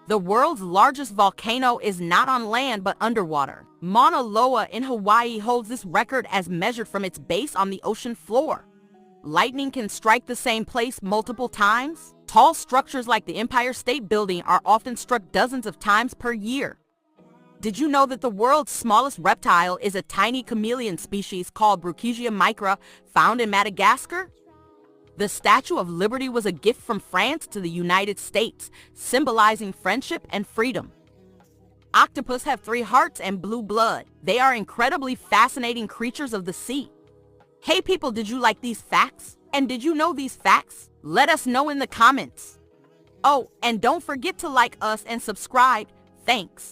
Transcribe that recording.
The world's largest volcano is not on land but underwater. Mauna Loa in Hawaii holds this record as measured from its base on the ocean floor. Lightning can strike the same place multiple times. Tall structures like the Empire State Building are often struck dozens of times per year. Did you know that the world's smallest reptile is a tiny chameleon species called Bruchsia micra found in Madagascar? The Statue of Liberty was a gift from France to the United States, symbolizing friendship and freedom. Octopus have 3 hearts and blue blood. They are incredibly fascinating creatures of the sea. Hey people, did you like these facts? And did you know these facts? Let us know in the comments. Oh, and don't forget to like us and subscribe. Thanks.